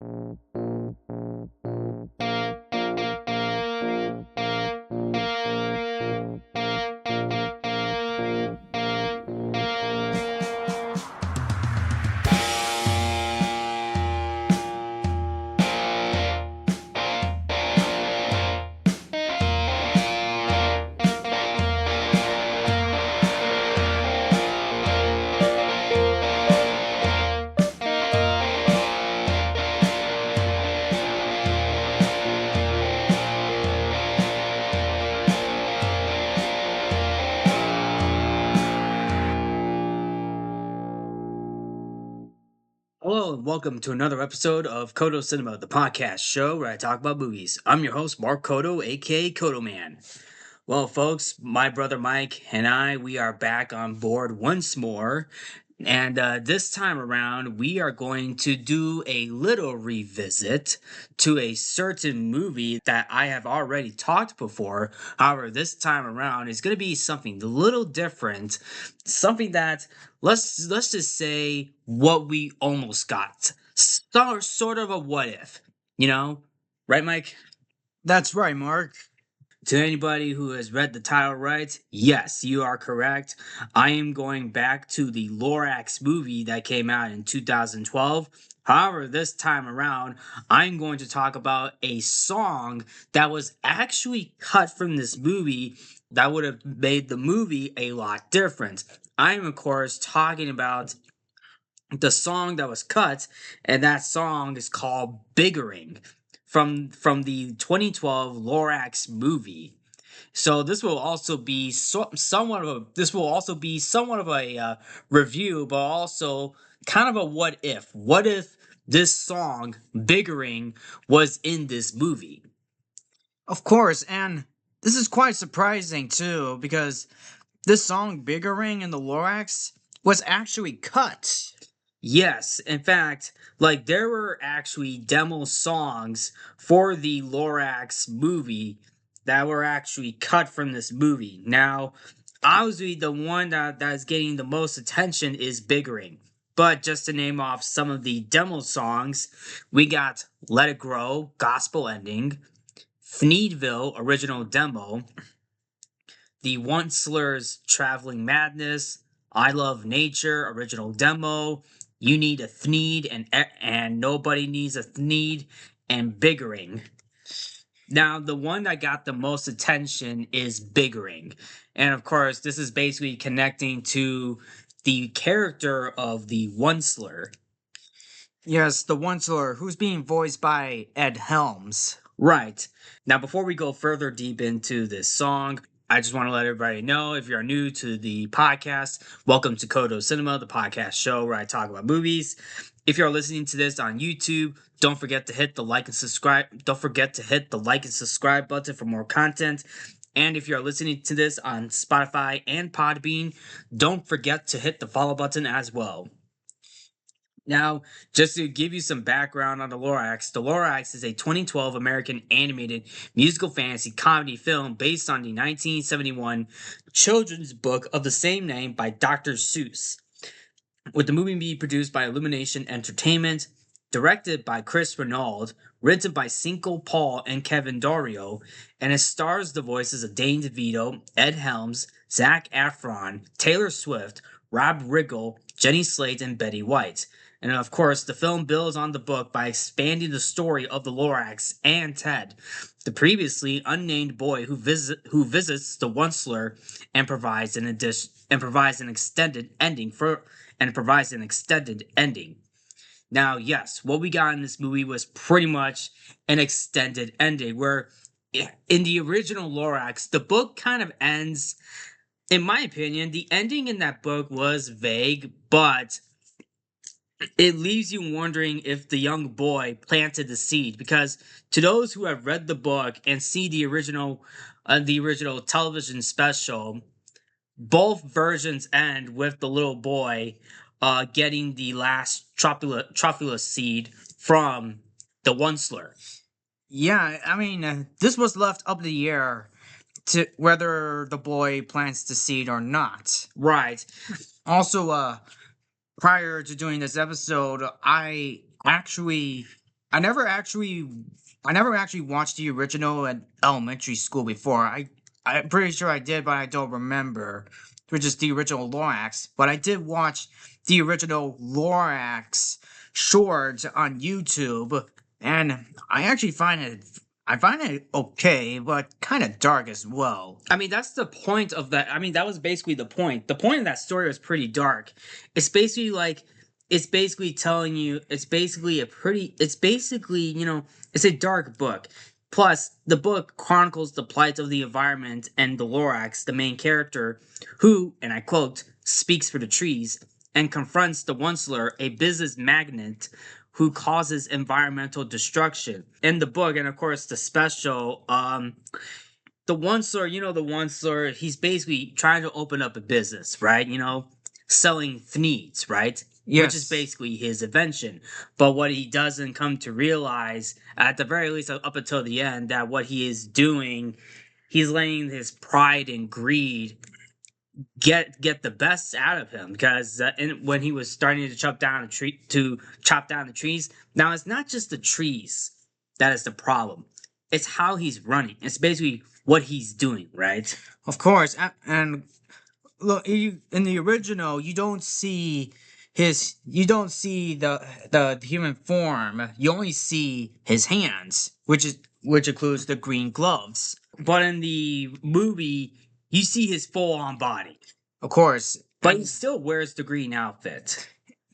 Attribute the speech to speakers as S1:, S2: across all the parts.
S1: Hello and welcome to another episode of Codo Cinema, the podcast show where I talk about movies. I'm your host, Mark Codo, aka Codoman. Well, folks, my brother Mike and we are back on board once more. And this time around, we are going to do a little revisit to a certain movie that I have already talked before. However, this time around is going to be something a little different, something that let's just say what we almost got, sort of a what if, you know, right, Mike?
S2: That's right, Mark.
S1: To anybody who has read the title right, yes, you are correct. I am going back to the Lorax movie that came out in 2012. However, this time around, I'm going to talk about a song that was actually cut from this movie that would have made the movie a lot different. I am, of course, talking about the song that was cut, and that song is called "Biggering" from the 2012 Lorax movie. So this will also be somewhat of a review, but also kind of a what if. What if this song "Biggering" was in this movie?
S2: Of course, and this is quite surprising too, because this song Biggering in the Lorax was actually cut.
S1: Yes, in fact, like there were actually demo songs for the Lorax movie that were actually cut from this movie. Now, obviously, the one that's getting the most attention is Biggering. But just to name off some of the demo songs, we got Let It Grow, Gospel Ending, Thneedville, Original Demo, The Once-Slur's Traveling Madness, I Love Nature, Original Demo, You Need a Thneed, and Nobody Needs a Thneed, and Biggering. Now, the one that got the most attention is Biggering. And of course, this is basically connecting to the character of the Once-Slur.
S2: Yes, the Onceler, who's being voiced by Ed Helms.
S1: Right. Now, before we go further deep into this song, I just want to let everybody know if you're new to the podcast, welcome to Codo Cinema, the podcast show where I talk about movies. If you're listening to this on YouTube, don't forget to hit the like and subscribe. Don't forget to hit the like and subscribe button for more content. And if you're listening to this on Spotify and Podbean, don't forget to hit the follow button as well. Now, just to give you some background on the Lorax is a 2012 American animated musical fantasy comedy film based on the 1971 children's book of the same name by Dr. Seuss, with the movie being produced by Illumination Entertainment, directed by Chris Renaud, written by Cinco Paul and Kevin Dario, and it stars the voices of Dane DeVito, Ed Helms, Zac Efron, Taylor Swift, Rob Riggle, Jenny Slate, and Betty White. And of course, the film builds on the book by expanding the story of the Lorax and Ted, the previously unnamed boy who visits the Onceler and provides an extended ending. Now, yes, what we got in this movie was pretty much an extended ending, where in the original Lorax, the book kind of ends. In my opinion, the ending in that book was vague, but it leaves you wondering if the young boy planted the seed, because to those who have read the book and see the original television special, both versions end with the little boy getting the last Trophula seed from the Onceler.
S2: Yeah, I mean, this was left up in the air to whether the boy plants the seed or not.
S1: Right.
S2: Also, prior to doing this episode, I actually I never actually I never actually watched the original at elementary school before. I'm pretty sure I did, but I don't remember. Which is the original Lorax. But I did watch the original Lorax short on YouTube, and I find it okay, but kind of dark as well.
S1: I mean, that's the point of that. I mean, that was basically the point. The point of that story was pretty dark. It's basically like, it's basically telling you, it's basically, it's a dark book. Plus, the book chronicles the plight of the environment and the Lorax, the main character, who, and I quote, speaks for the trees and confronts the Onceler, a business magnate who causes environmental destruction. In the book, and of course, the special, the one store, the one store, he's basically trying to open up a business, right? Selling thneeds, right?
S2: Yes.
S1: Which is basically his invention. But what he doesn't come to realize, at the very least up until the end, that what he is doing, he's letting his pride and greed get the best out of him. Because when he was starting to chop down the trees, now it's not just the trees that is the problem. It's how he's running. It's basically what he's doing, right?
S2: Of course, and look, in the original, you don't see the human form. You only see his hands, which includes the green gloves.
S1: But in the movie, you see his full-on body.
S2: Of course,
S1: but he still wears the green outfit.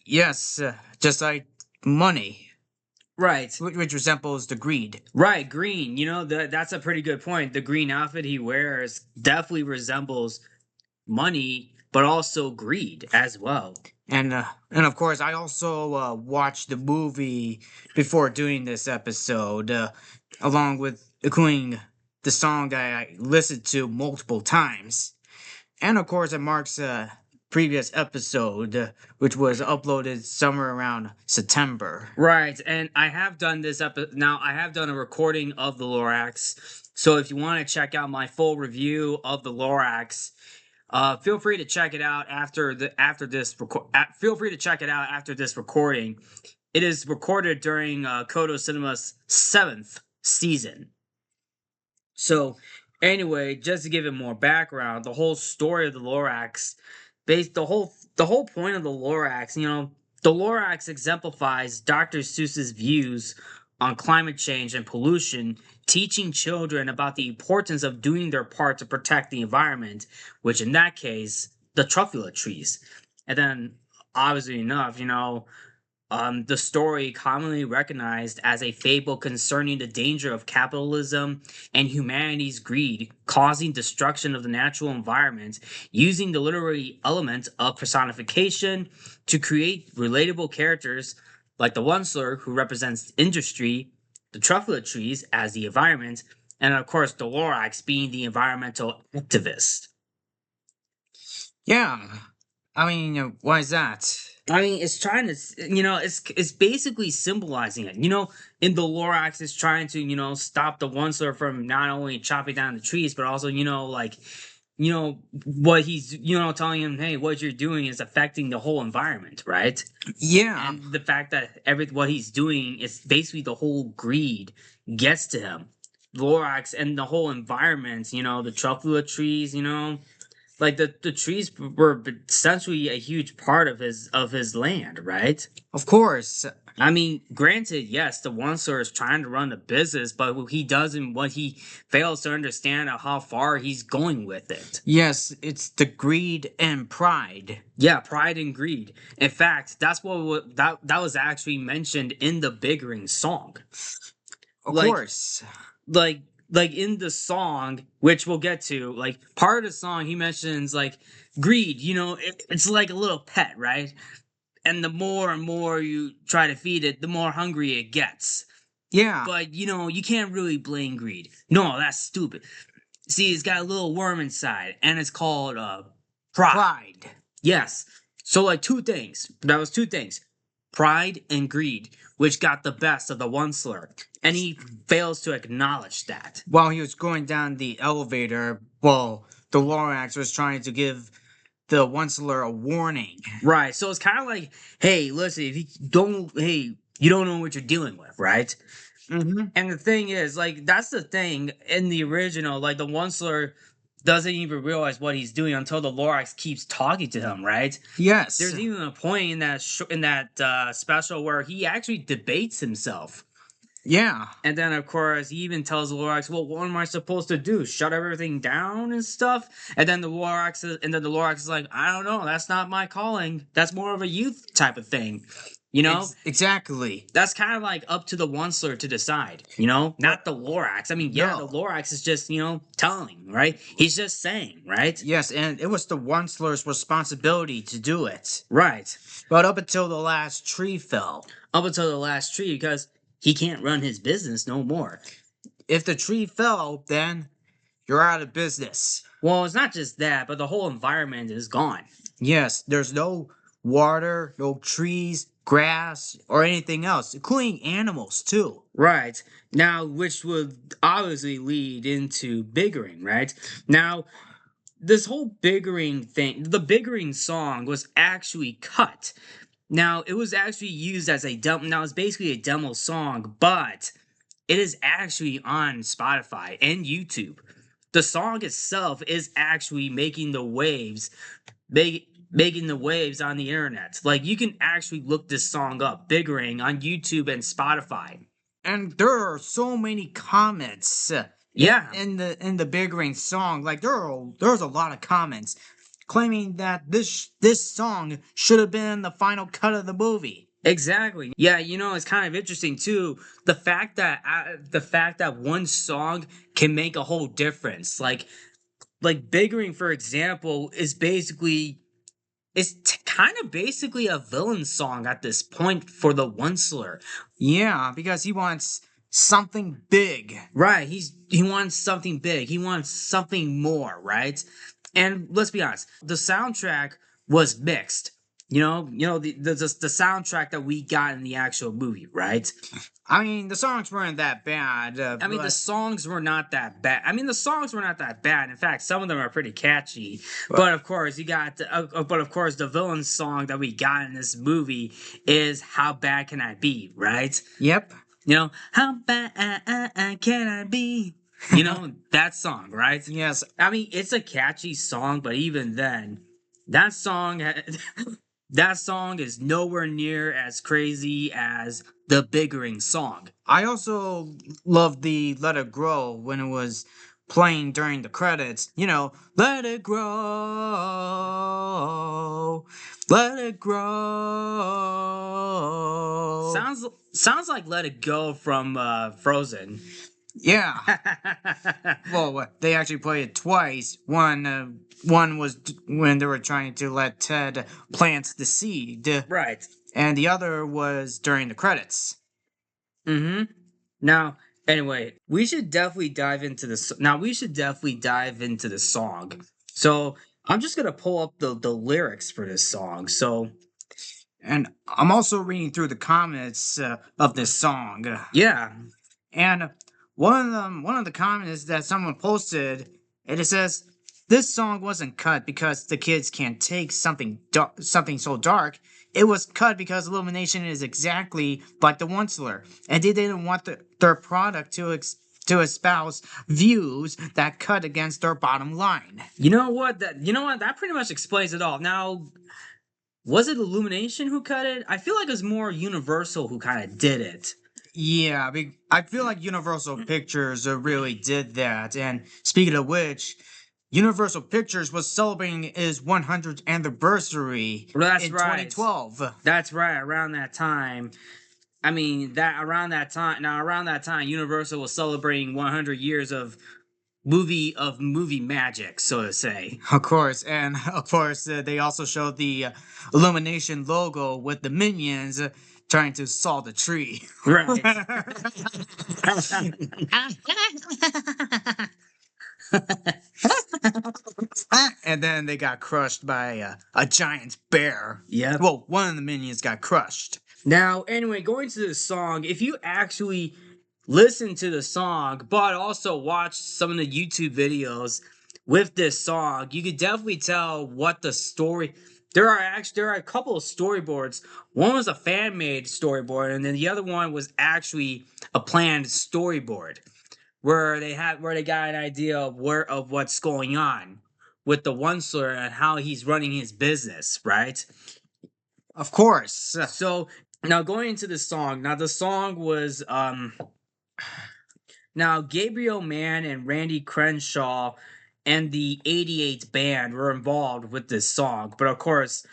S2: Yes, just like money.
S1: Right.
S2: Which resembles the greed.
S1: Right, green. That's a pretty good point. The green outfit he wears definitely resembles money, but also greed as well.
S2: And of course, I also watched the movie before doing this episode, along with including the song that I listened to multiple times. And of course, it marks a previous episode, which was uploaded somewhere around September.
S1: Right, and I have done this now. I have done a recording of the Lorax, so if you want to check out my full review of the Lorax, feel free to check it out after this recording. It is recorded during Codo Cinema's 7th season. So, anyway, just to give it more background, the whole story of the Lorax, the whole point of the Lorax, the Lorax exemplifies Dr. Seuss's views on climate change and pollution, teaching children about the importance of doing their part to protect the environment, which in that case, the truffula trees. And then, obviously enough, the story commonly recognized as a fable concerning the danger of capitalism and humanity's greed, causing destruction of the natural environment, using the literary element of personification to create relatable characters like the Onceler, who represents industry, the truffula trees as the environment, and of course the Lorax being the environmental activist.
S2: Yeah, I mean, why is that?
S1: I mean, it's trying to, it's basically symbolizing it. In the Lorax, it's trying to, stop the Onceler from not only chopping down the trees, but also, what he's, telling him, hey, what you're doing is affecting the whole environment, right?
S2: Yeah.
S1: And the fact that what he's doing is basically the whole greed gets to him. Lorax and the whole environment, the truffula trees, like the trees were essentially a huge part of his land, right?
S2: Of course.
S1: I mean, granted, yes, the Onceler is trying to run a business, but what he fails to understand how far he's going with it.
S2: Yes, it's the greed and pride.
S1: Yeah, pride and greed. In fact, that's that was actually mentioned in the Big Ring song.
S2: Of course.
S1: Like in the song, which we'll get to, like part of the song, he mentions like greed. It's like a little pet, right? And the more and more you try to feed it, the more hungry it gets.
S2: Yeah.
S1: But, you can't really blame greed. No, that's stupid. See, it's got a little worm inside, and it's called pride. Yes. So, like, two things. That was two things. Pride and greed, which got the best of the Onceler. And he fails to acknowledge that.
S2: While he was going down the elevator, the Lorax was trying to give the Onceler a warning.
S1: Right. So it's kind of like, hey, listen, if you don't know what you're dealing with, right?
S2: Mm-hmm.
S1: And the thing is, like, that's the thing in the original, like, the Onceler doesn't even realize what he's doing until the Lorax keeps talking to him, right?
S2: Yes.
S1: There's even a point in that special where he actually debates himself.
S2: Yeah.
S1: And then, of course, he even tells Lorax, "Well, what am I supposed to do? Shut everything down and stuff?" And then the Lorax is like, "I don't know. That's not my calling. That's more of a youth type of thing, you know."
S2: Exactly.
S1: That's kind of like up to the Onceler to decide, you know, not the Lorax. I mean, yeah, the
S2: No.
S1: Lorax is just, telling, right? He's just saying, right?
S2: Yes, and it was the Onceler's responsibility to do it.
S1: Right.
S2: But up until the last tree fell.
S1: Up until the last tree, because he can't run his business no more.
S2: If the tree fell, then you're out of business.
S1: Well, it's not just that, but the whole environment is gone.
S2: Yes, there's no water, no trees, grass, or anything else, including animals, too.
S1: Right. Now, which would obviously lead into biggering, right? Now, this whole biggering thing, the biggering song was actually cut. Now, it was actually used as a demo. Now, it's basically a demo song, but it is actually on Spotify and YouTube. The song itself is actually making the waves, making the waves on the internet. Like, you can actually look this song up, Biggering, on YouTube and Spotify.
S2: And there are so many comments
S1: Yeah.
S2: in the biggering song. Like there's a lot of comments claiming that this song should have been the final cut of the movie.
S1: Exactly. Yeah, it's kind of interesting too. The fact that one song can make a whole difference. Like Biggering, for example, is kind of basically a villain song at this point for the Onceler.
S2: Yeah, because he wants something big.
S1: Right. He wants something big. He wants something more, right? And let's be honest, the soundtrack was mixed. The soundtrack that we got in the actual movie, right?
S2: I mean, the songs weren't that bad.
S1: I mean, the songs were not that bad. In fact, some of them are pretty catchy. But of course, the villain song that we got in this movie is "How Bad Can I Be?" Right?
S2: Yep.
S1: How bad can I be? That song, right?
S2: Yes.
S1: I mean, it's a catchy song, but even then, that song, that song is nowhere near as crazy as the Biggering song.
S2: I also loved the "Let It Grow" when it was playing during the credits. Let it grow, let it grow.
S1: Sounds like "Let It Go" from Frozen.
S2: Yeah. Well, they actually played it twice. One was when they were trying to let Ted plant the seed,
S1: Right.
S2: and the other was during the credits.
S1: Mm-hmm. Now, anyway, we should definitely dive into this. Now, we should definitely dive into the song. So, I'm just gonna pull up the lyrics for this song. So,
S2: And I'm also reading through the comments of this song.
S1: yeah.
S2: And one of the comments that someone posted, and it says, "This song wasn't cut because the kids can't take something so dark. It was cut because Illumination is exactly like the Onceler, and they didn't want their product to espouse views that cut against their bottom line."
S1: You know what? That pretty much explains it all. Now, was it Illumination who cut it? I feel like it was more Universal who kind of did it.
S2: Yeah, I feel like Universal Pictures really did that. And speaking of which, Universal Pictures was celebrating its 100th anniversary
S1: That's
S2: in
S1: right.
S2: 2012.
S1: That's right. Around that time. I mean, around that time, Universal was celebrating 100 years of movie magic, so to say.
S2: Of course, and of course, they also showed the Illumination logo with the minions trying to saw the tree.
S1: Right.
S2: And then they got crushed by a giant bear.
S1: Yeah.
S2: Well, one of the minions got crushed.
S1: Now, anyway, going to the song, if you actually listen to the song, but also watch some of the YouTube videos with this song, you could definitely tell what the story. there are a couple of storyboards. One was a fan made storyboard, and then the other one was actually a planned storyboard where they got an idea of what's going on with the one slur and how he's running his business, right?
S2: Of course.
S1: So now going into the song, now the song was now Gabriel Mann and Randy Crenshaw and the 88 band were involved with this song, but of course,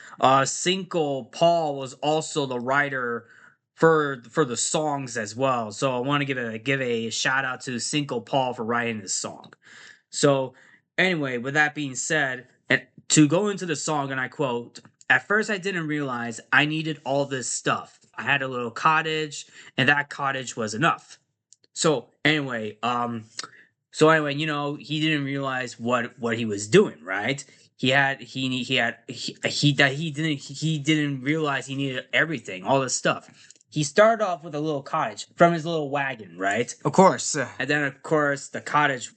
S1: Cinco Paul was also the writer for the songs as well. So I want to give a shout out to Cinco Paul for writing this song. So anyway, with that being said, and to go into the song, and I quote, "At first, I didn't realize I needed all this stuff. I had a little cottage, and that cottage was enough." So anyway, you know, he didn't realize what he was doing, right? He didn't realize he needed everything, all this stuff. He started off with a little cottage from his little wagon, right?
S2: Of course.
S1: And then of course that cottage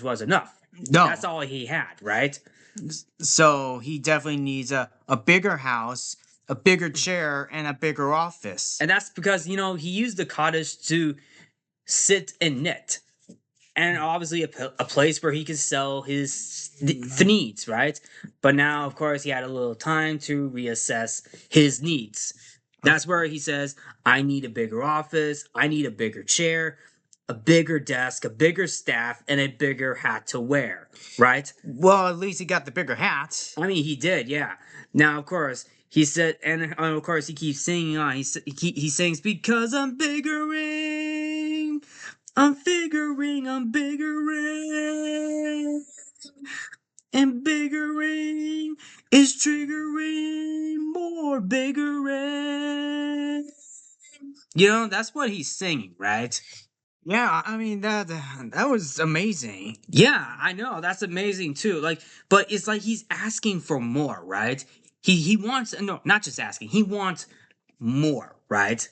S1: was enough.
S2: No.
S1: That's all he had, right?
S2: So he definitely needs a bigger house, a bigger chair, and a bigger office.
S1: And that's because, you know, he used the cottage to sit and knit. And obviously a place where he could sell his needs, right? But now, of course, he had a little time to reassess his needs. That's where he says, I need a bigger office, I need a bigger chair, a bigger desk, a bigger staff, and a bigger hat to wear, right?
S2: Well, at least he got the bigger hat.
S1: I mean, he did, yeah. Now, of course, he said, and of course, he keeps singing on. He sings, because I'm biggering, I'm figuring, I'm biggering, and biggering is triggering more biggering. You know, that's what he's singing, right?
S2: Yeah, I mean that was amazing.
S1: Yeah, I know. That's amazing too. Like, but it's like he's asking for more, right? He wants no, not just asking. He wants more, right?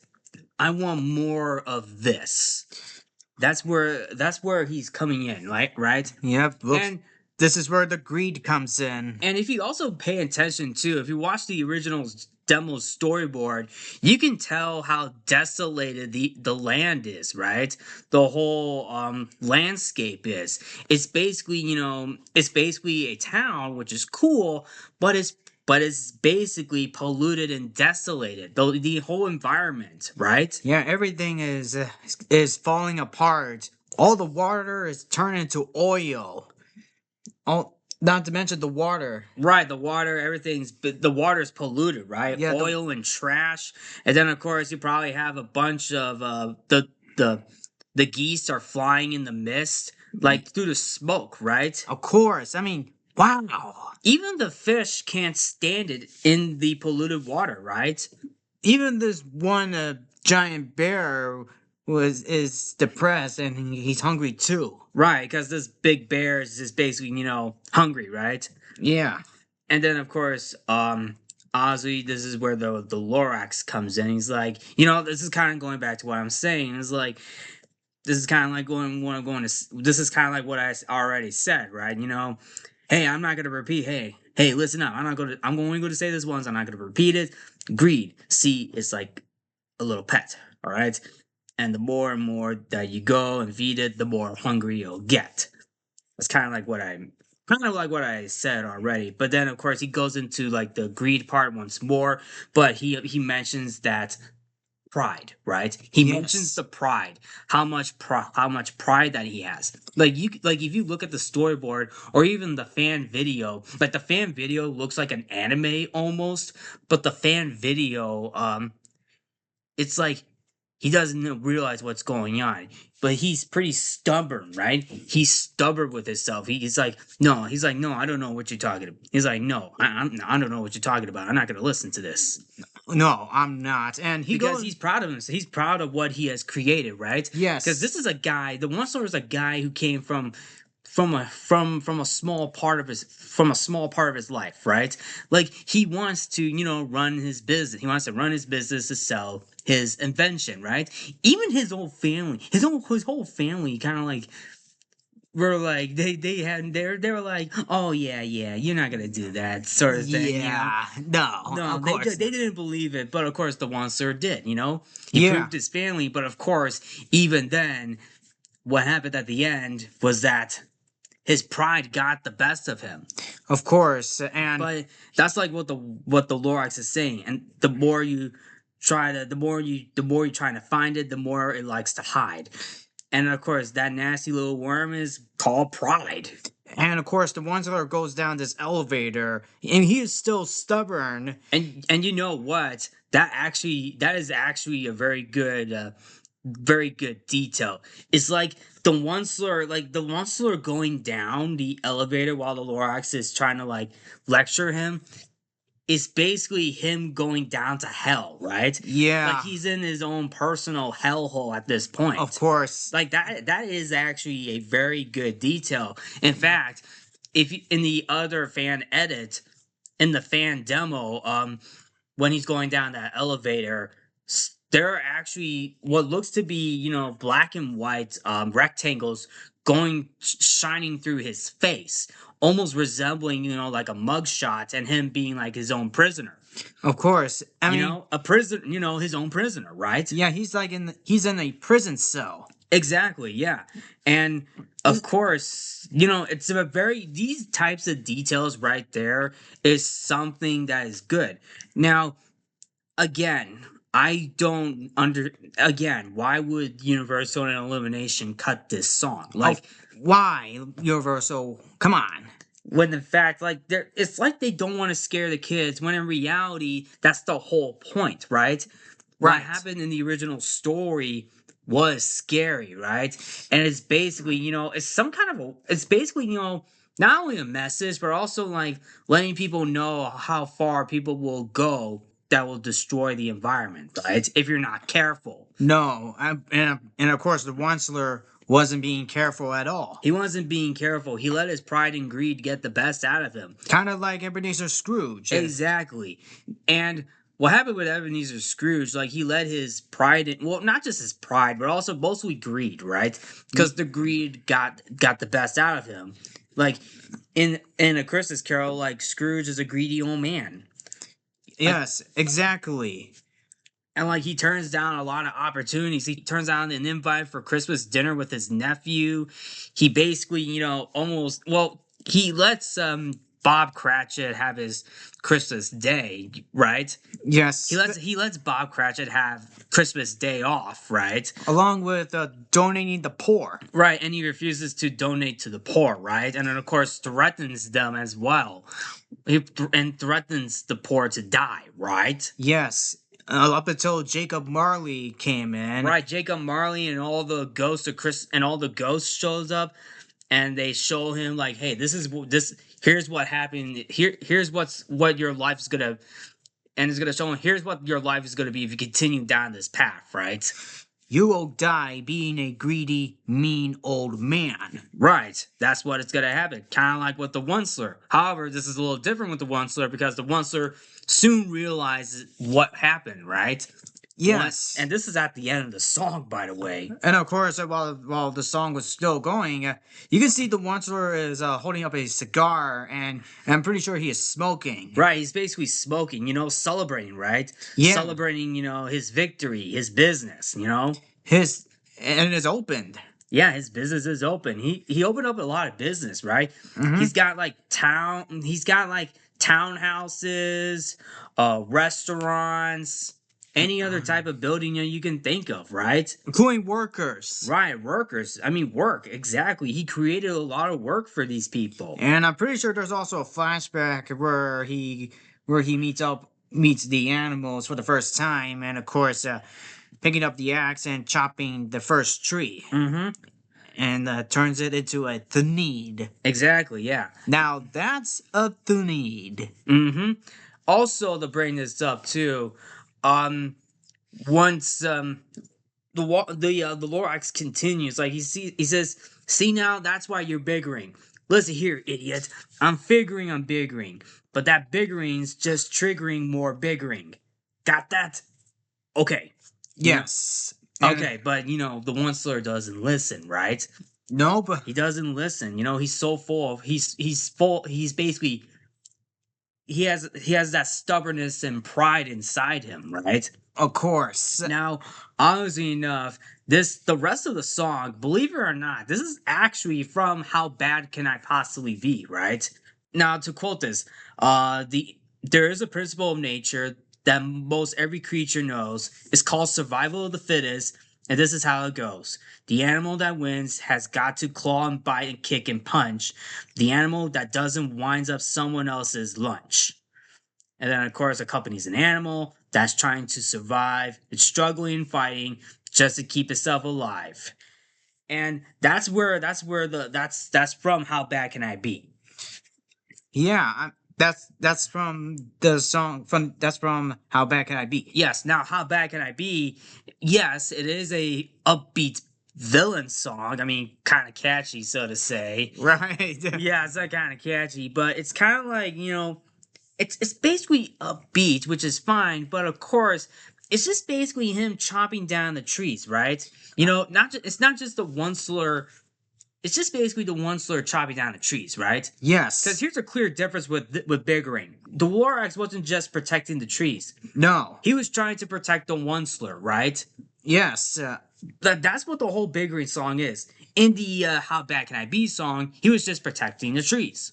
S1: I want more of this. That's where he's coming in, right?
S2: Yep. Look,
S1: And
S2: this is where the greed comes in.
S1: and if you also pay attention too, if you watch the original demo storyboard, you can tell how desolated the land is, right? The whole landscape is. It's basically, you know, it's basically a town, which is cool, but it's basically polluted and desolated. The whole environment, right?
S2: Yeah, everything is falling apart. All the water is turning to oil. Oh, not to mention the water.
S1: Right, the water, the water's polluted, right?
S2: Yeah,
S1: Oil and trash, and then of course you probably have a bunch of the geese are flying in the mist, like through the smoke, right?
S2: Of course. I mean, wow.
S1: Even the fish can't stand it in the polluted water, right?
S2: Even this one giant bear is depressed and he's hungry too.
S1: Right, because this big bear is just basically, you know, hungry, right?
S2: Yeah.
S1: And then of course, Ozzy, this is where the Lorax comes in. He's like, you know, this is kind of going back to what I'm saying. It's like this is kind of like this is kind of like what I already said, right? You know, hey, I'm not gonna repeat. Hey, listen up. I'm only going to say this once. I'm not gonna repeat it. Greed. See, it's like a little pet. All right. And the more and more that you go and feed it, the more hungry you'll get. That's kind of like what I said already. But then of course he goes into like the greed part once more, but he mentions that pride, right? He mentions the pride, how much pride that he has. Like if you look at the storyboard or even the fan video, like the fan video looks like an anime almost, but the fan video it's like he doesn't realize what's going on, but he's pretty stubborn, right? He's stubborn with himself. He's like, no, I don't know what you're talking about. He's like, no, I don't know what you're talking about. I'm not gonna listen to this.
S2: No, I'm not. And
S1: He's proud of himself. He's proud of what he has created, right?
S2: Yes.
S1: Because this is a guy. The one star is a guy who came from a small part of his life, right? Like he wants to, you know, run his business. He wants to run his business to sell his invention, right? Even his whole family, his whole family kind of like were like they were like, oh yeah, you're not gonna do that sort of thing, you know.
S2: Yeah, no,
S1: No,
S2: of course
S1: they
S2: not.
S1: didn't believe it, but of course the monster did, you know. He
S2: Yeah,
S1: proved his family, but of course, even then, what happened at the end was that his pride got the best of him.
S2: of course, and
S1: But that's like what the Lorax is saying, and the more you try to, the more you're trying to find it, the more it likes to hide. And of course, that nasty little worm is called pride.
S2: and of course the Onceler goes down this elevator, and he is still stubborn.
S1: And you know what? That is actually a very good detail. It's like the Onceler going down the elevator while the Lorax is trying to like lecture him. Is basically him going down to hell, right? Like
S2: Yeah,
S1: he's in his own personal hellhole at this
S2: of
S1: point.
S2: course.
S1: Like that is actually a very good detail. In fact, if you, in the other fan edit, in the fan demo, when he's going down that elevator, there are actually what looks to be, you know, black and white rectangles going shining through his face, almost resembling, you know, like a mugshot, and him being like his own prisoner.
S2: Of course. I
S1: You
S2: mean,
S1: know, a prison, you know, his own prisoner, right?
S2: yeah, he's in a prison cell.
S1: Exactly, yeah. And of course, you know, it's a very these types of details right there is something that is good. Now, again, I don't under again, why would Universal and Illumination cut this song?
S2: Oh,
S1: Like
S2: why Universal? Come on.
S1: when in fact like they're it's like they don't want to scare the kids when in reality that's the whole point, right? What
S2: Right.
S1: happened in the original story was scary, right? And it's basically, you know, it's some kind of it's basically, you know, not only a message, but also like letting people know how far people will go that will destroy the environment, right? If you're not careful.
S2: No, and of course the Onceler wasn't being careful at all.
S1: He wasn't being careful. He let his pride and greed get the best out of him.
S2: Kind of like Ebenezer Scrooge.
S1: Exactly. And what happened with Ebenezer Scrooge, like he let his pride in, well, not just his pride, but also mostly greed, right? Because the greed got the best out of him. Like in A Christmas Carol, like Scrooge is a greedy old man.
S2: Yes, exactly.
S1: And like he turns down a lot of opportunities. He turns down an invite for Christmas dinner with his nephew. He basically, you know, almost well, he lets Bob Cratchit have his Christmas day, right?
S2: Yes.
S1: He lets Bob Cratchit have Christmas Day off, right?
S2: Along with donating the poor.
S1: Right, and he refuses to donate to the poor, right? And then of course threatens them as well. And threatens the poor to die, right?
S2: Yes. Up until Jacob Marley came in.
S1: Right, Jacob Marley and all the ghosts of Chris and all the ghosts shows up, and they show him like, hey, this. Here's what happened. Here's what your life's gonna, and it's gonna show him. Here's what your life is gonna be if you continue down this path, right?
S2: You will die being a greedy, mean old man.
S1: Right, that's what it's gonna happen. Kind of like with the Onceler. However, this is a little different with the Onceler because the Onceler soon realizes what happened, right?
S2: Yes.
S1: And this is at the end of the song, by the way.
S2: And of course, while the song was still going, you can see the Onceler is holding up a cigar, and I'm pretty sure he is smoking.
S1: Right, he's basically smoking, you know, celebrating, right?
S2: Yeah.
S1: Celebrating, you know, his victory, his business, you know?
S2: And it's opened.
S1: Yeah, his business is open. He opened up a lot of business, right?
S2: Mhm.
S1: He's got like townhouses, restaurants, any other type of building you can think of, right?
S2: Including workers.
S1: Right, workers. I mean, work, exactly. He created a lot of work for these people.
S2: And I'm pretty sure there's also a flashback where he meets the animals for the first time, and of course, picking up the axe and chopping the first tree.
S1: Mm-hmm.
S2: And turns it into a Thunid.
S1: Exactly, yeah.
S2: Now that's a Thunid.
S1: Mm-hmm. Also, to bring this up too, once the Lorax continues, like he says, "See now, that's why you're biggering. Listen here, idiot. I'm biggering, but that biggering's just triggering more biggering. Got that? Okay.
S2: Yes.
S1: Okay, but you know the Onceler doesn't listen, right?
S2: No, but
S1: He doesn't listen. He's so full of he's full. He's basically he has that stubbornness and pride inside him, right?
S2: of course.
S1: Now, honestly enough, the rest of the song, believe it or not, this is actually from How Bad Can I Possibly Be, right? Now, to quote this, there is a principle of nature that most every creature knows. It's called survival of the fittest, and this is how it goes. The animal that wins has got to claw and bite and kick and punch. The animal that doesn't winds up someone else's lunch. And then, of course, accompanies an animal that's trying to survive. It's struggling and fighting just to keep itself alive. And that's from How Bad Can I Be?
S2: Yeah, that's from the song from that's from How Bad Can I Be?
S1: Yes. Now, How Bad Can I Be? Yes, it is a upbeat villain song. I mean, kind of catchy, so to say.
S2: Right.
S1: Yeah, it's kind of catchy, but it's kind of like it's basically a beat, which is fine, but of course, it's just basically him chopping down the trees, right? It's not just the one slur. It's just basically the one slur chopping down the trees, right?
S2: Yes.
S1: Because here's a clear difference with biggering. The Lorax wasn't just protecting the trees;
S2: No.
S1: he was trying to protect the one slur, right?
S2: Yes.
S1: That's what the whole biggering song is. In the "How Bad Can I Be" song, he was just protecting the trees.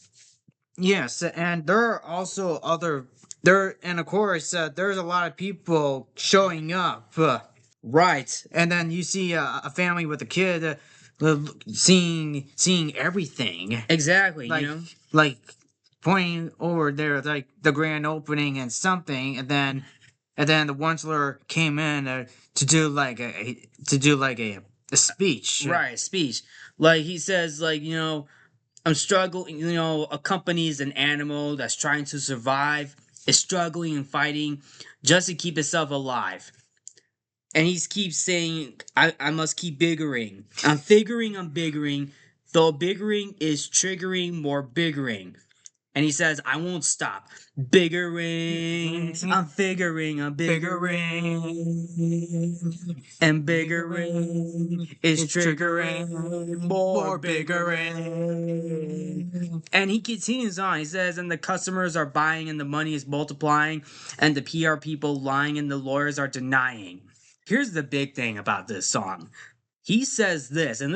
S2: Yes, and there are also other there, and of course, there's a lot of people showing up.
S1: Right.
S2: And then you see a family with a kid seeing everything,
S1: Exactly.
S2: like pointing over there, like the grand opening and something, and then the Onceler came in to do like a speech.
S1: Right, speech. Like he says, like, I'm struggling, accompanies an animal that's trying to survive, is struggling and fighting just to keep itself alive. And he keeps saying, I must keep biggering. I'm figuring I'm biggering, though biggering is triggering more biggering. And he says, I won't stop. Biggering. I'm figuring I'm biggering. And biggering is triggering more biggering. And he continues on. He says, and the customers are buying and the money is multiplying, and the PR people lying and the lawyers are denying. Here's the big thing about this song. He says this, and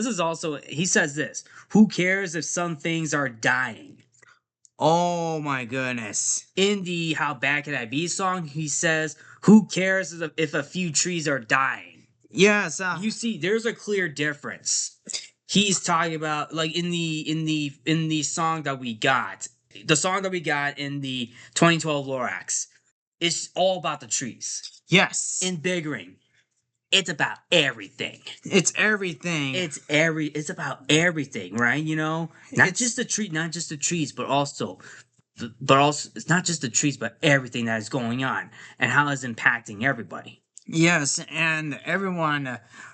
S1: he says this: who cares if some things are dying?
S2: Oh my goodness.
S1: In the How Bad Can I Be song, he says, who cares if a few trees are dying?
S2: Yes.
S1: You see, there's a clear difference. He's talking about, like, in the song that we got, the song that we got in the 2012 Lorax, it's all about the trees.
S2: Yes.
S1: In Biggering, it's about everything.
S2: It's everything.
S1: It's about everything, right? Not
S2: It's-
S1: just the trees, but also it's not just the trees, but everything that is going on and how it's impacting everybody.
S2: Yes, and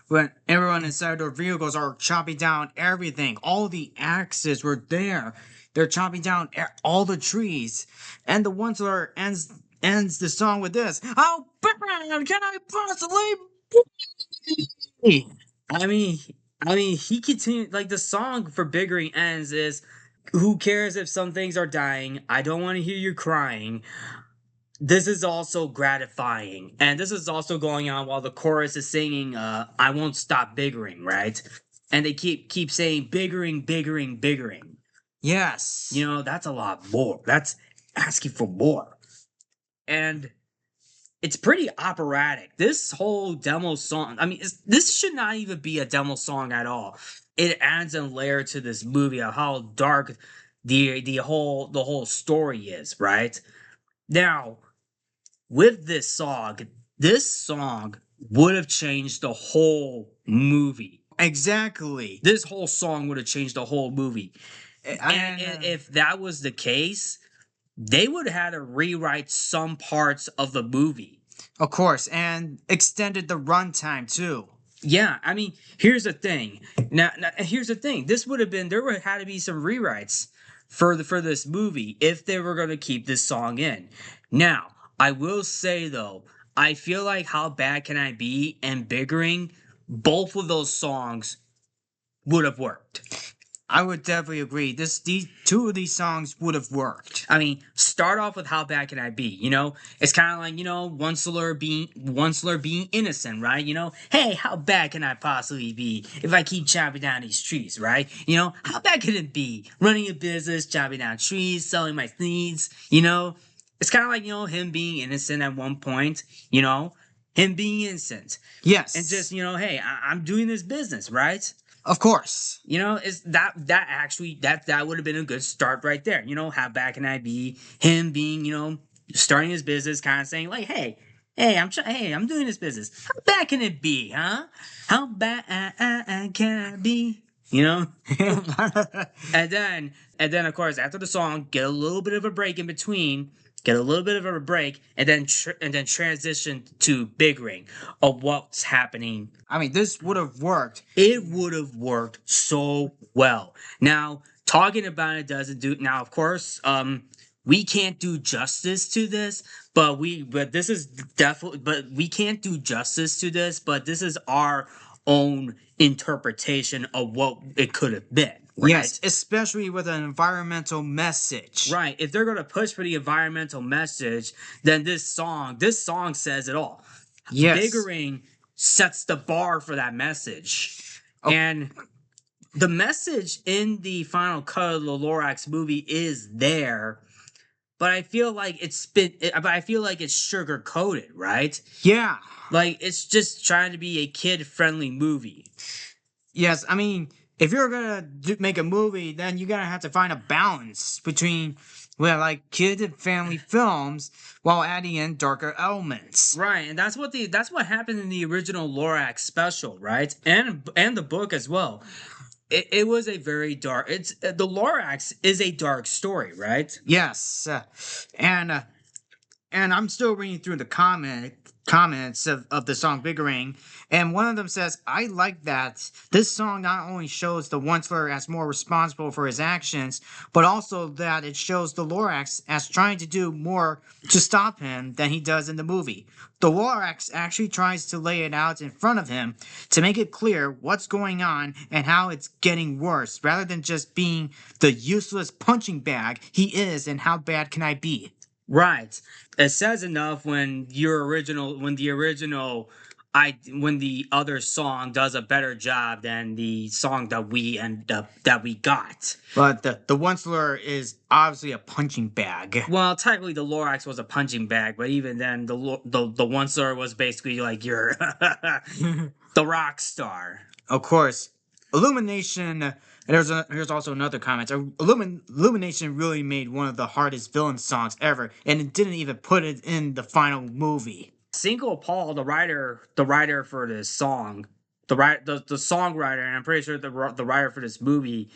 S2: when everyone inside their vehicles are chopping down everything. All the axes were there. They're chopping down all the trees, and the ones that are ends the song with this. How bad can I possibly be?
S1: I mean, he continued, like, the song for Biggering ends is, "Who cares if some things are dying? I don't want to hear you crying. This is also gratifying," and this is also going on while the chorus is singing, "I won't stop biggering," right? And they keep saying biggering, biggering, biggering.
S2: Yes.
S1: That's a lot more. That's asking for more, and it's pretty operatic. This whole demo song, I mean, this should not even be a demo song at all. It adds a layer to this movie of how dark the whole story is, right? Now, with this song would have changed the whole movie.
S2: Exactly.
S1: This whole song would have changed the whole movie.
S2: And,
S1: And if that was the case, they would have had to rewrite some parts of the movie.
S2: of course, and extended the runtime too.
S1: Yeah, I mean, here's the thing. Now, here's the thing. There would have had to be some rewrites for this movie if they were going to keep this song in. Now, I will say though, I feel like How Bad Can I Be and Biggering, both of those songs would have worked.
S2: I would definitely agree. These two of these songs would have worked.
S1: I mean, start off with "How Bad Can I Be?" You know, it's kind of like, one slur being innocent, right? You know, hey, how bad can I possibly be if I keep chopping down these trees, right? You know, how bad can it be running a business, chopping down trees, selling my needs? You know, it's kind of like, him being innocent at one point. You know, him being innocent and
S2: Yes,
S1: just, hey, I'm doing this business, right?
S2: of course.
S1: You know, is that actually that would have been a good start right there. You know, how bad can I be? Him being, starting his business, kind of saying like, hey, I'm doing this business. How bad can it be, huh? How bad can I be? You know, and then of course after the song, get a little bit of a break in between. Get a little bit of a break, and then transition to Big Ring of what's happening.
S2: I mean, this would have worked.
S1: It would have worked so well. Now, talking about it doesn't do. Now, of course, we can't do justice to this, but this is definitely, but we can't do justice to this, but this is our own interpretation of what it could have been. Right?
S2: Yes, especially with an environmental message.
S1: Right. If they're gonna push for the environmental message, then this song says it all.
S2: Yes.
S1: Biggering sets the bar for that message.
S2: Oh.
S1: And the message in the final cut of the Lorax movie is there, but I feel like it's sugar coated, right?
S2: Yeah.
S1: Like it's just trying to be a kid friendly movie.
S2: Yes, I mean, if you're gonna make a movie, then you're gonna have to find a balance between, well, like kid and family films while adding in darker elements.
S1: Right, and that's what happened in the original Lorax special, right? And the book as well. It was a very dark. It's the Lorax is a dark story, right?
S2: Yes, and I'm still reading through the comments of the song Biggering, and one of them says, I like that this song not only shows the Onceler as more responsible for his actions, but also that it shows the Lorax as trying to do more to stop him than he does in the movie. The Lorax actually tries to lay it out in front of him to make it clear what's going on and how it's getting worse, rather than just being the useless punching bag he is and how bad can I be.
S1: Right. It says enough when the other song does a better job than the song that we got.
S2: But the Onceler is obviously a punching bag.
S1: Well, technically the Lorax was a punching bag, but even then the Onceler was basically like your the rock star.
S2: Of course, Illumination. Here's also another comment. Illumination really made one of the hardest villain songs ever, and it didn't even put it in the final movie.
S1: Cinco Paul, the writer for this song, the songwriter, and I'm pretty sure the writer for this movie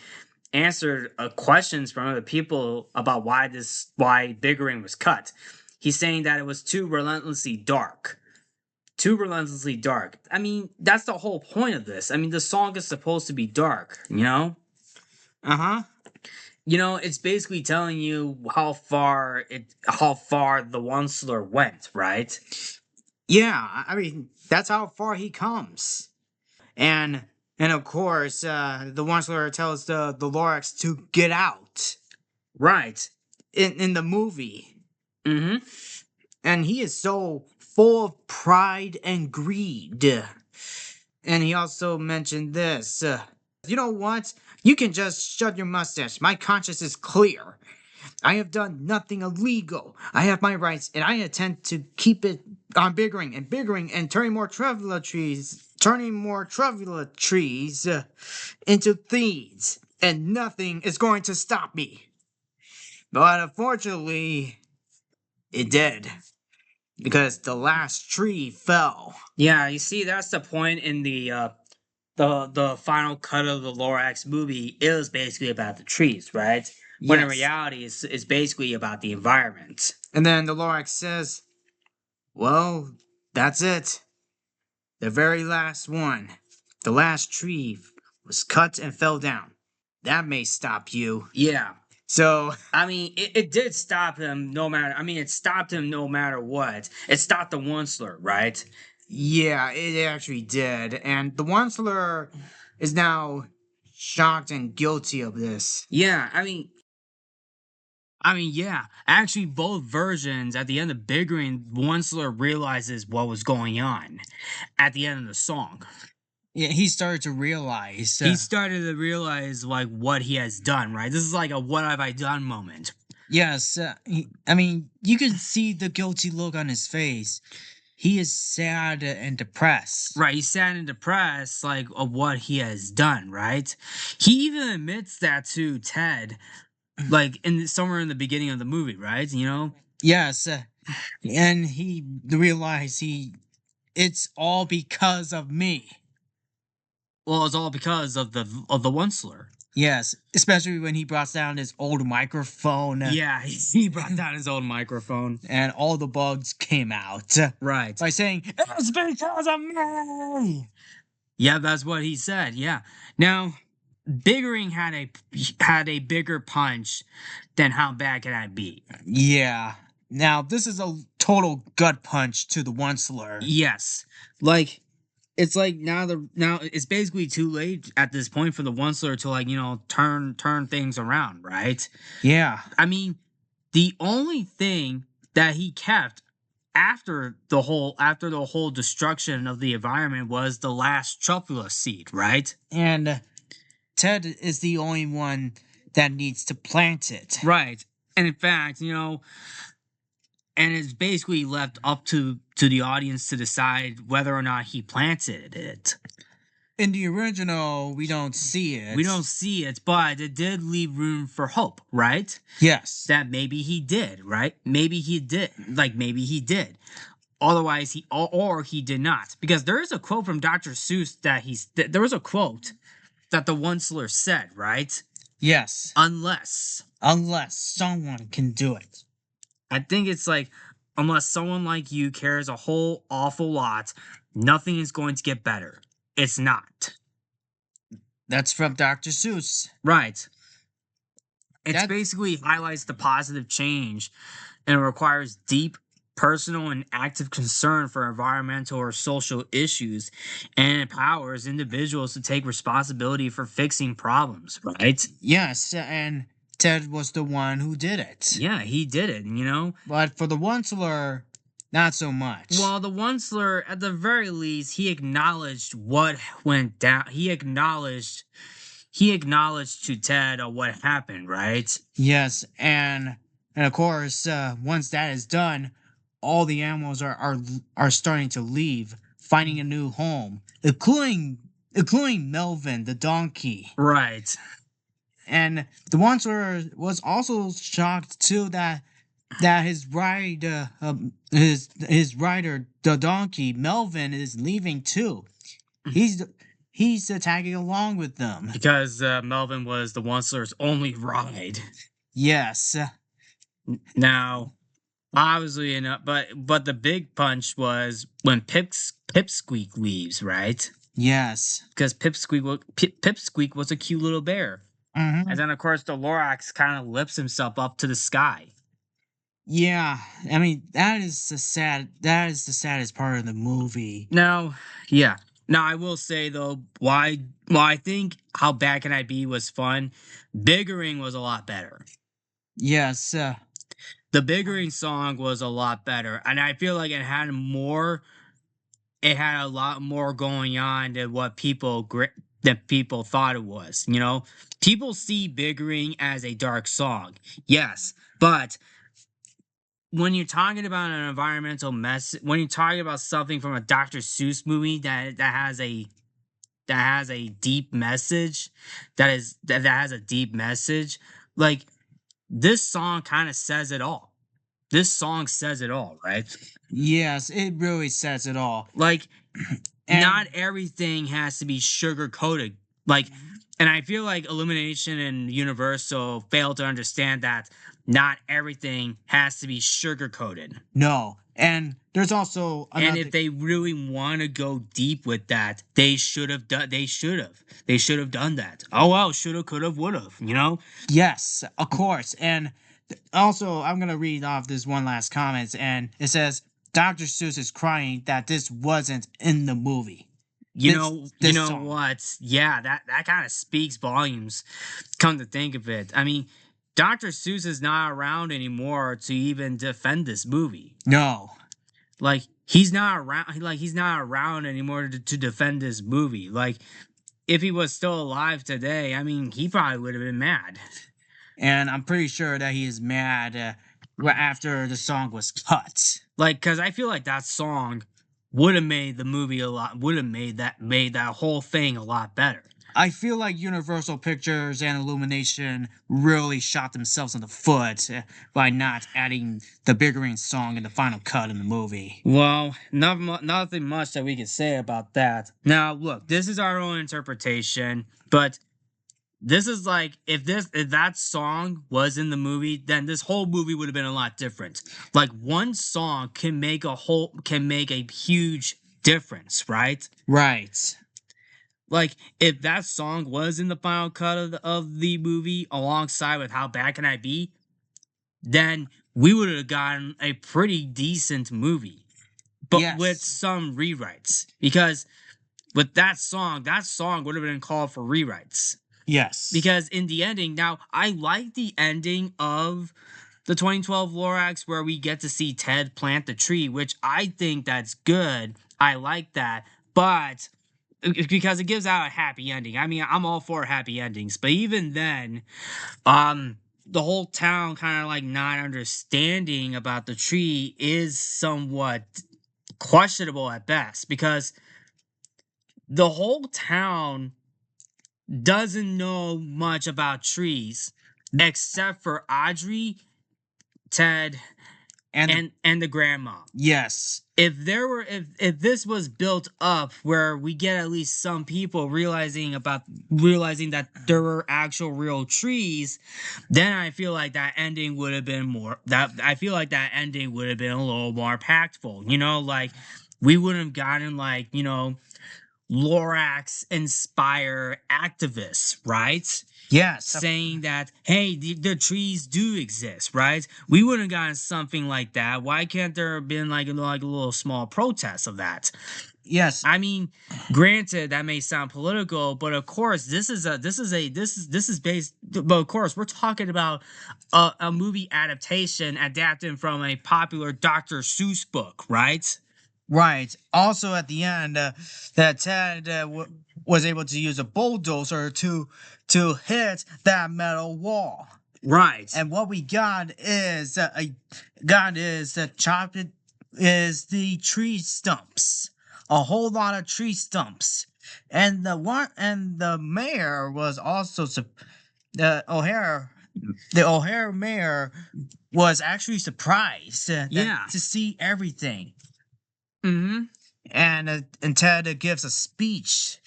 S1: answered questions from other people about why Biggering was cut. He's saying that it was too relentlessly dark. Too relentlessly dark. I mean, that's the whole point of this. I mean, the song is supposed to be dark, you know?
S2: Uh-huh.
S1: You know, it's basically telling you how far the Onceler went, right?
S2: Yeah, I mean, that's how far he comes. And of course, the Onceler tells the Lorax to get out.
S1: Right.
S2: In the movie.
S1: Mm-hmm.
S2: And he is so full of pride and greed. And he also mentioned this. You know what? You can just shut your mustache. My conscience is clear. I have done nothing illegal. I have my rights, and I intend to keep it on biggering and turning more trevula trees into thieves, and nothing is going to stop me. But unfortunately, it did. Because the last tree fell.
S1: Yeah, you see, that's the point in the final cut of the Lorax movie. It was basically about the trees, right? When in
S2: Yes.
S1: reality, it's basically about the environment.
S2: And then the Lorax says, well, that's it. The very last one. The last tree was cut and fell down. That may stop you.
S1: Yeah.
S2: So,
S1: I mean, it did stop him no matter. I mean, it stopped him no matter what. It stopped the Onceler, right?
S2: yeah, it actually did. And the Onceler is now shocked and guilty of this.
S1: Yeah, yeah. Actually, both versions at the end of Biggering, Onceler realizes what was going on at the end of the song.
S2: Yeah, he started to realize.
S1: He started to realize like what he has done. Right, this is like a "what have I done" moment.
S2: Yes, you can see the guilty look on his face. He is sad and depressed.
S1: Right, he's sad and depressed, like of what he has done. Right, he even admits that to Ted, like somewhere in the beginning of the movie. Right, you know.
S2: Yes, and he realized it's all because of me.
S1: Well, it's all because of the Onceler.
S2: Yes, especially when he brought down his old microphone.
S1: Yeah, he brought down his old microphone.
S2: And all the bugs came out.
S1: Right.
S2: By saying, "It's because of me!"
S1: Yeah, that's what he said, yeah. Now, Biggering had a bigger punch than How Bad Can I Be?
S2: Yeah. Now, this is a total gut punch to the Onceler.
S1: Yes. Like, it's like now it's basically too late at this point for the Onceler to, like, you know, turn things around, right?
S2: Yeah.
S1: I mean, the only thing that he kept after the whole destruction of the environment was the last Truffula seed, right?
S2: And Ted is the only one that needs to plant it.
S1: Right. And in fact, you know, and it's basically left up to the audience to decide whether or not he planted it.
S2: In the original, we don't see it.
S1: We don't see it, but it did leave room for hope, right?
S2: Yes.
S1: That maybe he did, right? Maybe he did. Like, maybe he did. Otherwise, he did not. Because there is a quote from Dr. Seuss there was a quote that the Onceler said, right?
S2: Yes.
S1: Unless
S2: someone can do it.
S1: I think it's like, unless someone like you cares a whole awful lot, nothing is going to get better. It's not.
S2: That's from Dr. Seuss.
S1: Right. It basically highlights the positive change and requires deep personal and active concern for environmental or social issues and empowers individuals to take responsibility for fixing problems, right?
S2: Yes, and Ted was the one who did it.
S1: Yeah, he did it, you know?
S2: But for the Onceler, not so much.
S1: Well, the Onceler, at the very least, he acknowledged what went down. He acknowledged to Ted what happened, right?
S2: Yes, and of course, once that is done, all the animals are starting to leave, finding a new home, including Melvin the donkey.
S1: Right.
S2: And the Onceler was also shocked too that his rider the donkey Melvin is leaving too. He's tagging along with them
S1: because Melvin was the Onceler's only ride.
S2: Yes.
S1: Now, obviously enough, but the big punch was when Pipsqueak leaves, right?
S2: Yes.
S1: Because Pipsqueak was a cute little bear.
S2: Mm-hmm.
S1: And then, of course, the Lorax kind of lifts himself up to the sky.
S2: Yeah, I mean that is the saddest part of the movie.
S1: Now, yeah. Now I will say though, why I think How Bad Can I Be was fun. Biggering was a lot better.
S2: Yes.
S1: The Biggering song was a lot better, and I feel like it had a lot more going on than what people thought it was. You know, people see Biggering as a dark song, yes, but when you're talking about an environmental mess, when you're talking about something from a Dr. Seuss movie that has a deep message, that has a deep message, like this song kind of says it all. This song says it all, right?
S2: Yes, it really says it all.
S1: Like, not everything has to be sugar coated. Like, and I feel like Illumination and Universal failed to understand that not everything has to be sugar coated.
S2: No, and there's also
S1: and if they really want to go deep with that, they should have done. They should have done that. Oh well, shoulda, coulda, woulda. You know.
S2: Yes, of course, and also I'm gonna read off this one last comment, and it says Dr. Seuss is crying that this wasn't in the movie.
S1: You
S2: this
S1: know
S2: song.
S1: what? Yeah, that kind of speaks volumes. Come to think of it, I mean, Dr. Seuss is not around anymore to even defend this movie.
S2: No.
S1: Like he's not around. Like he's not around anymore to defend this movie. Like if he was still alive today, I mean, he probably would have been mad.
S2: And I'm pretty sure that he is mad after the song was cut.
S1: Like, cause I feel like that song would have made the movie a lot. Would have made that whole thing a lot better.
S2: I feel like Universal Pictures and Illumination really shot themselves in the foot by not adding the Big Green song in the final cut in the movie.
S1: Well, nothing much that we can say about that. Now, look, this is our own interpretation, but this is like if that song was in the movie, then this whole movie would have been a lot different. Like one song can make a huge difference, right?
S2: Right.
S1: Like if that song was in the final cut of the movie alongside with How Bad Can I Be, then we would have gotten a pretty decent movie. But
S2: Yes.
S1: with some rewrites. Because with that song would have been called for rewrites.
S2: Yes.
S1: Because in the ending, now I like the ending of the 2012 Lorax where we get to see Ted plant the tree, which I think that's good. I like that. But because it gives out a happy ending. I mean, I'm all for happy endings, but even then, the whole town kind of like not understanding about the tree is somewhat questionable at best because the whole town doesn't know much about trees except for Audrey, Ted, and the grandma.
S2: Yes.
S1: If this was built up where we get at least some people realizing that there were actual real trees, then I feel like that ending would have been a little more impactful. You know, like we wouldn't have gotten like, Lorax inspire activists, right?
S2: Yes.
S1: Saying that, hey, the trees do exist, right? We wouldn't have gotten something like that. Why can't there have been like a little small protest of that?
S2: Yes.
S1: I mean, granted, that may sound political, but of course, this is based. But of course, we're talking about a movie adaptation adapted from a popular Dr. Seuss book, right?
S2: Right. Also, at the end, that Ted was able to use a bulldozer to hit that metal wall.
S1: Right.
S2: And what we got is the tree stumps. A whole lot of tree stumps. And the mayor was also the O'Hare mayor was actually surprised to see everything.
S1: Mm-hmm.
S2: And Ted gives a speech,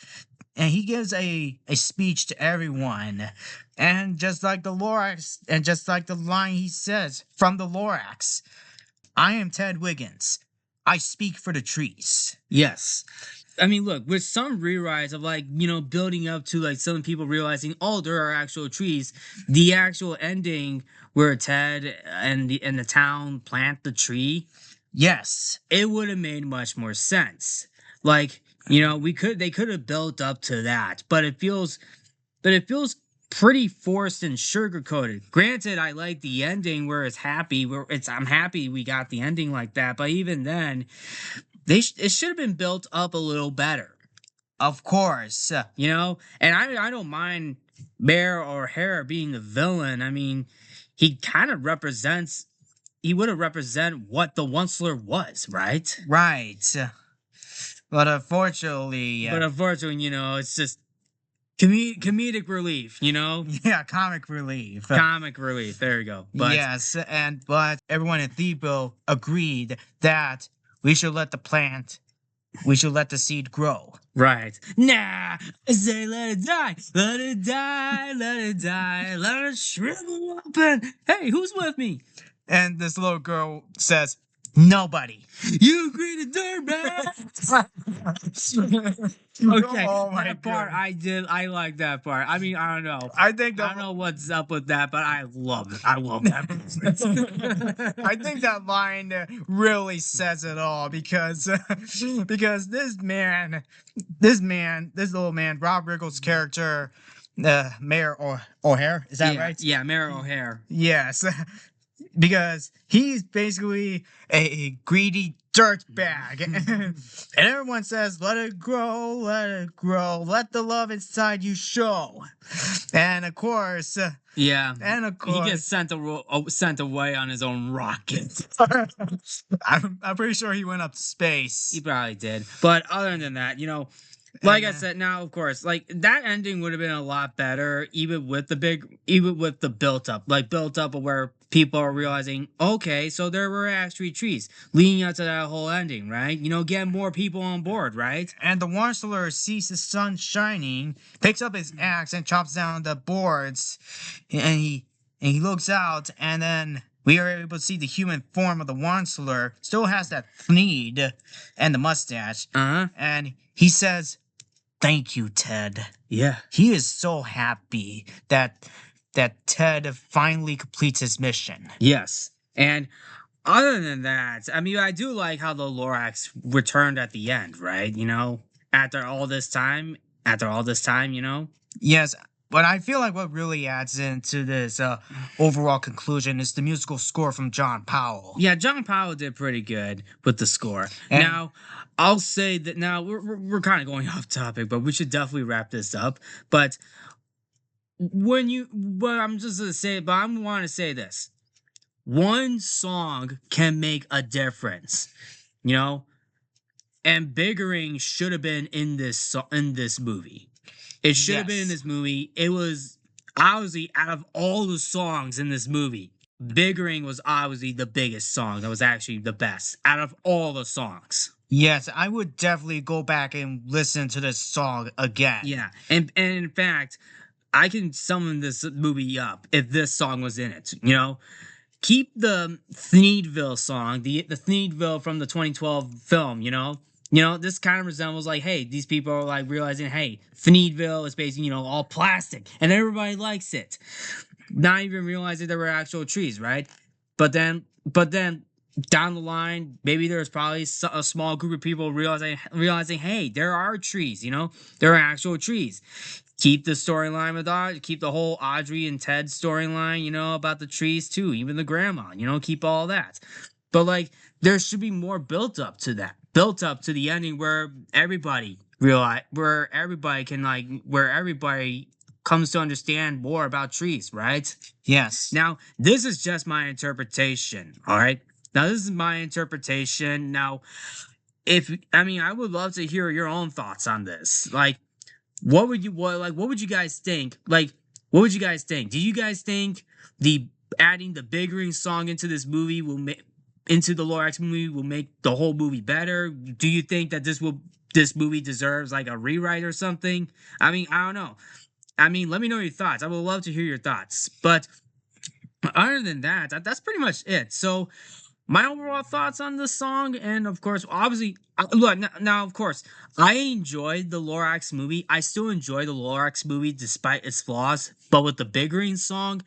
S2: and he gives a speech to everyone, and just like the Lorax, and just like the line he says from the Lorax, I am Ted Wiggins. I speak for the trees.
S1: Yes. I mean, look, with some rewrites of like, building up to like some people realizing, oh, there are actual trees, the actual ending where Ted and the town plant the tree.
S2: Yes.
S1: It would have made much more sense. Like, they could have built up to that, but it feels pretty forced and sugar-coated. Granted, I like the ending where it's happy, I'm happy we got the ending like that, but even then, it should have been built up a little better.
S2: Of course.
S1: And I don't mind Mayor O'Hare being the villain. I mean, he kind of represents he would have represent what the Onceler was, right?
S2: Right. But unfortunately,
S1: it's just comedic relief,
S2: Yeah, comic relief.
S1: Comic relief. There you go. But
S2: yes, but everyone in Thebo agreed that we should let the seed grow.
S1: Right. Nah, I say let it die, let it die, let it die, let it shrivel up and hey, who's with me?
S2: And this little girl says, Nobody.
S1: You agree to dirtbag? Okay,
S2: Oh my
S1: that part
S2: God.
S1: I like that part. I mean, I don't know.
S2: I think
S1: I
S2: the
S1: don't know what's up with that, but I love it. I love that
S2: I think that line really says it all because because this little man, Rob Riggle's character, Mayor O'Hare, is that
S1: Yeah,
S2: right?
S1: yeah, Mara O'Hare.
S2: Yes, because he's basically a greedy dirt bag, and everyone says, "Let it grow, let the love inside you show," and of course,
S1: Yeah,
S2: and of
S1: he gets
S2: course.
S1: sent away on his own rocket.
S2: I'm pretty sure he went up to
S1: He
S2: space.
S1: probably did. But other than that, like
S2: And
S1: I said, now of course, like that ending would have been a lot better, even with the built up of where people are realizing, okay, so there were actually trees leading up to that whole ending, right? Get more people on board, right?
S2: and the Wanderer sees the sun shining, picks up his axe and chops down the boards, and he looks out, and then we are able to see the human form of the Wanderer still has that need and the mustache,
S1: Uh huh.
S2: and he says, "Thank you, Ted."
S1: Yeah.
S2: He is so happy that Ted finally completes his mission.
S1: Yes. And other than that, I mean, I do like how the Lorax returned at the end, right? After all this time,
S2: Yes, but I feel like what really adds into this overall conclusion is the musical score from John Powell.
S1: Yeah, John Powell did pretty good with the score.
S2: And
S1: Now, I'll say that now we're kind of going off topic, but we should definitely wrap this up. But I'm just gonna say, but I want to say this: one song can make a difference, you know. And Biggering should have been in this movie. It should have been in
S2: yes,
S1: this movie. It was obviously out of all the songs in this movie, Biggering was obviously the biggest song. That was actually the best out of all the songs.
S2: yes, I would definitely go back and listen to this song again.
S1: Yeah, and in fact, I can summon this movie up if this song was in it. Keep the Thneedville song, the Thneedville from the 2012 film. This kind of resembles like, hey, these people are like realizing, hey, Thneedville is basically all plastic, and everybody likes it, not even realizing there were actual trees, right? But then down the line, maybe there's probably a small group of people realizing, hey, there are trees. There are actual trees. Keep the storyline with keep the whole Audrey and Ted storyline, about the trees too, even the grandma, keep all that. But like, there should be more built up to that, built up to the ending where everybody realize, where everybody comes to understand more about trees, right?
S2: Yes.
S1: Now, this is just my interpretation, all right? Now, this is my interpretation. Now, I would love to hear your own thoughts on this. Like, what would you guys think? Like, what would you guys think? Do you guys think the adding the Biggering song into this movie into the Lorax movie will make the whole movie better? Do you think that this movie deserves like a rewrite or something? I mean, I don't know. I mean, let me know your thoughts. I would love to hear your thoughts. But other than that, that's pretty much it. So my overall thoughts on this song, and of course, obviously, look now. Of course, I enjoyed the Lorax movie. I still enjoy the Lorax movie despite its flaws. But with the Biggering song,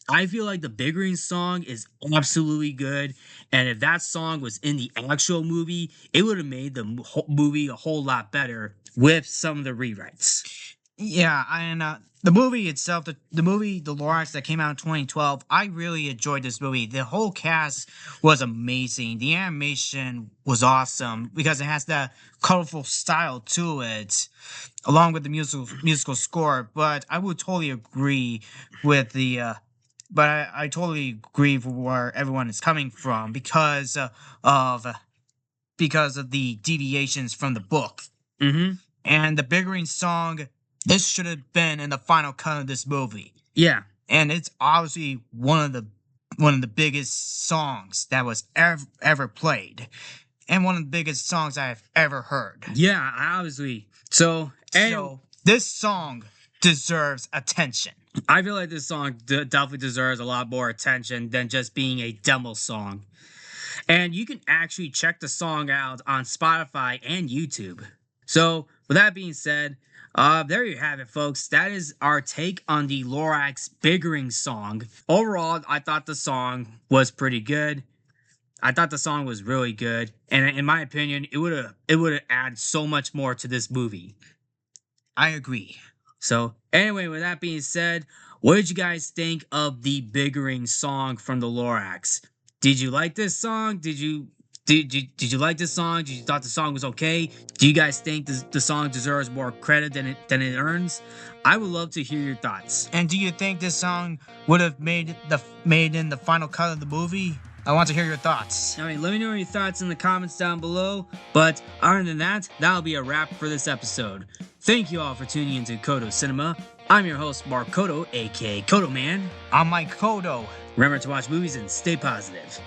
S1: I feel like the Biggering song is absolutely good. And if that song was in the actual movie, it would have made the movie a whole lot better with some of the rewrites.
S2: Yeah, and the movie itself, the movie The Lorax that came out in 2012, I really enjoyed this movie. The whole cast was amazing. The animation was awesome because it has that colorful style to it, along with the musical score. But I would totally agree with I totally agree with where everyone is coming from of because of the deviations from the book.
S1: Mm-hmm.
S2: And the Biggering song, this should have been in the final cut of this movie.
S1: Yeah.
S2: And it's obviously one of the biggest songs that was ever played. And one of the biggest songs I've ever heard.
S1: Yeah, obviously. So
S2: this song deserves attention.
S1: I feel like this song definitely deserves a lot more attention than just being a demo song. And you can actually check the song out on Spotify and YouTube. So, with that being said, there you have it, folks. That is our take on the Lorax Biggering song. Overall, I thought the song was pretty good. I thought the song was really good, and in my opinion, it would have added so much more to this movie.
S2: I agree.
S1: So, anyway, with that being said, what did you guys think of the Biggering song from the Lorax? Did you like this song? Did you like this song? Did you thought the song was okay? Do you guys think the song deserves more credit than it earns? I would love to hear your thoughts.
S2: And do you think this song would have made in the final cut of the movie? I want to hear your thoughts.
S1: All right, let me know your thoughts in the comments down below. But other than that, that'll be a wrap for this episode. Thank you all for tuning into Codo Cinema. I'm your host, Mark Codo, aka Codoman.
S2: I'm Mike Codo.
S1: Remember to watch movies and stay positive.